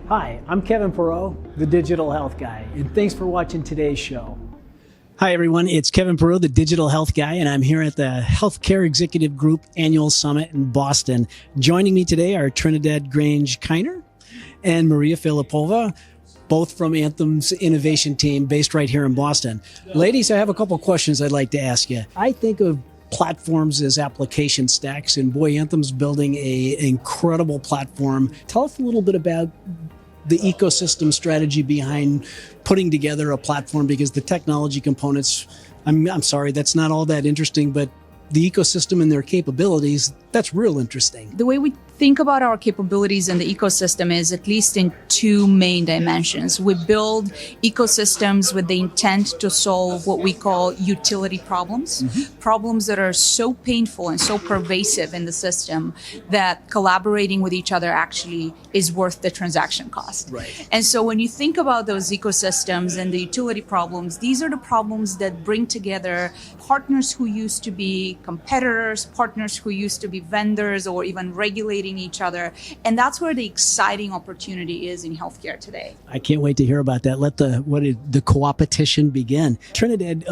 Hi, I'm Kevin Pereau, the Digital Health Guy, and thanks for watching today's show. Hi, everyone. It's Kevin Pereau, the Digital Health Guy, and I'm here at the Healthcare Executive Group Annual Summit in Boston. Joining me today are Trinidad Grange-Kyner and Mariya Filipova, both from Anthem's innovation team based right here in Boston. Ladies, I have a couple questions I'd like to ask you. I think of platforms as application stacks, and boy, Anthem's building an incredible platform. Tell us a little bit about the ecosystem strategy behind putting together a platform, because the technology components, I'm sorry, that's not all that interesting, but the ecosystem and their capabilities, that's real interesting. The way we think about our capabilities in the ecosystem is at least in two main dimensions. We build ecosystems with the intent to solve what we call utility problems, problems that are so painful and so pervasive in the system that collaborating with each other actually is worth the transaction cost. Right. And so when you think about those ecosystems and the utility problems, these are the problems that bring together partners who used to be competitors, partners who used to be vendors or even regulating each other. And that's where the exciting opportunity is in healthcare today. I can't wait to hear about that. Let the co-opetition begin. Trinidad,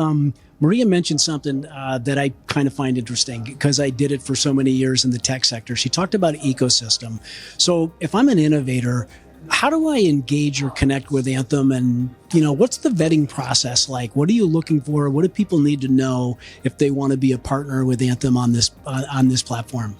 Mariya mentioned something that I kind of find interesting because I did it for so many years in the tech sector. She talked about ecosystem. So if I'm an innovator, how do I engage or connect with Anthem, and what's the vetting process like? What are you looking for? What do people need to know if they want to be a partner with Anthem on this platform?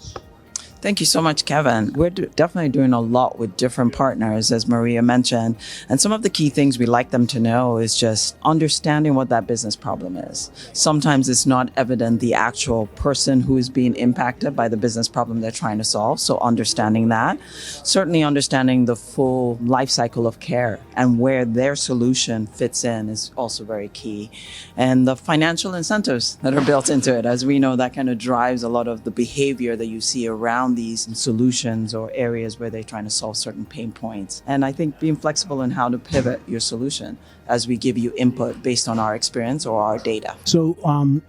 Thank you so much, Kevin. We're definitely doing a lot with different partners, as Mariya mentioned. And some of the key things we like them to know is just understanding what that business problem is. Sometimes it's not evident the actual person who is being impacted by the business problem they're trying to solve. So understanding that, certainly understanding the full life cycle of care and where their solution fits in is also very key. And the financial incentives that are built into it, as we know, that kind of drives a lot of the behavior that you see around these solutions or areas where they're trying to solve certain pain points. And I think being flexible in how to pivot your solution as we give you input based on our experience or our data. So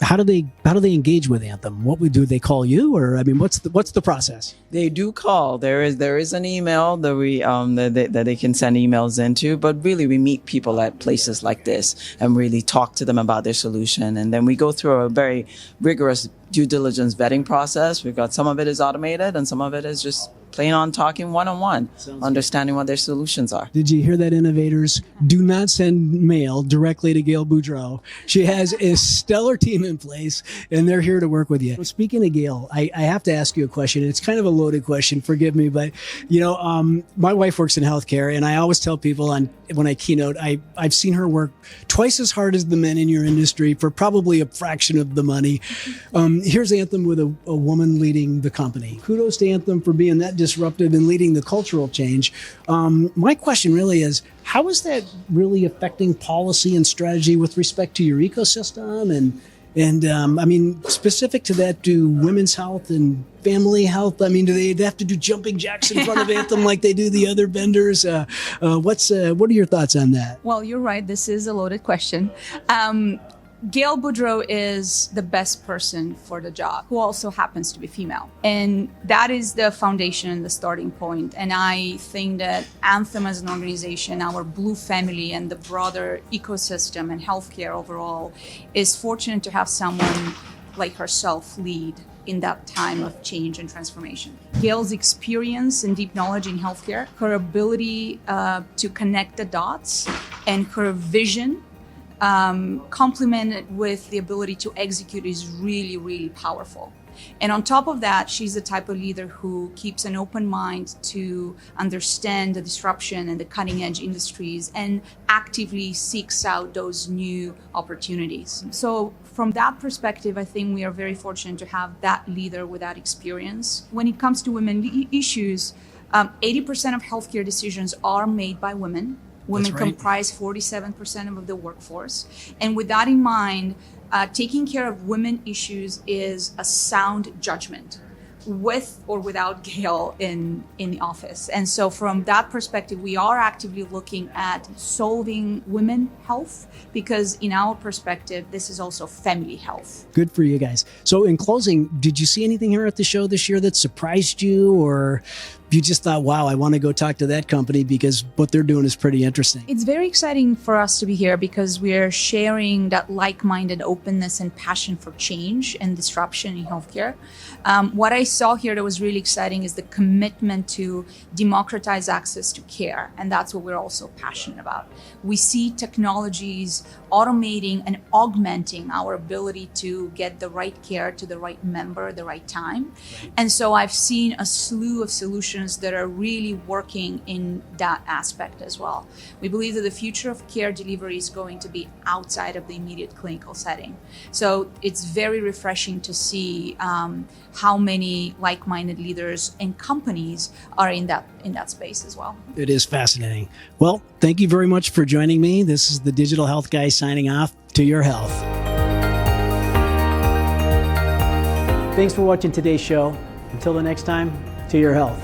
how do they engage with Anthem? What do they call you, or what's the process? They do call. There is an email that we that they can send emails into, but really we meet people at places like this and really talk to them about their solution, and then we go through a very rigorous due diligence vetting process. We've got some of it is automated and some of it is just plain on talking one-on-one, understanding what their solutions are. Did you hear that, innovators? Do not send mail directly to Gail Boudreaux. She has a stellar team in place, and they're here to work with you. Speaking of Gail, I have to ask you a question. It's kind of a loaded question, forgive me, but my wife works in healthcare, and I always tell people when I keynote, I've seen her work twice as hard as the men in your industry for probably a fraction of the money. Here's Anthem with a woman leading the company. Kudos to Anthem for being that disruptive and leading the cultural change. My question really is, how is that really affecting policy and strategy with respect to your ecosystem? And specific to that, do women's health and family health, do they have to do jumping jacks in front of Anthem like they do the other vendors? What are your thoughts on that? Well, you're right. This is a loaded question. Gail Boudreaux is the best person for the job, who also happens to be female. And that is the foundation and the starting point. And I think that Anthem as an organization, our Blue family and the broader ecosystem and healthcare overall is fortunate to have someone like herself lead in that time of change and transformation. Gail's experience and deep knowledge in healthcare, her ability to connect the dots, and her vision complemented with the ability to execute is really, really powerful. And on top of that, she's the type of leader who keeps an open mind to understand the disruption and the cutting edge industries and actively seeks out those new opportunities. So from that perspective, I think we are very fortunate to have that leader with that experience. When it comes to women issues, 80% of healthcare decisions are made by women. Women comprise 47% of the workforce. And with that in mind, taking care of women issues is a sound judgment, with or without Gail in the office. And so from that perspective, we are actively looking at solving women health, because in our perspective, this is also family health. Good for you guys. So in closing, did you see anything here at the show this year that surprised you or you just thought, wow, I want to go talk to that company because what they're doing is pretty interesting? It's very exciting for us to be here because we're sharing that like-minded openness and passion for change and disruption in healthcare. What I saw here that was really exciting is the commitment to democratize access to care, and that's what we're also passionate about. We see technologies automating and augmenting our ability to get the right care to the right member at the right time. And so I've seen a slew of solutions that are really working in that aspect as well. We believe that the future of care delivery is going to be outside of the immediate clinical setting. So it's very refreshing to see how many like-minded leaders and companies are in that space as well. It is fascinating. Well, thank you very much for joining me. This is the Digital Health Guy signing off. To your health. Thanks for watching today's show. Until the next time, to your health.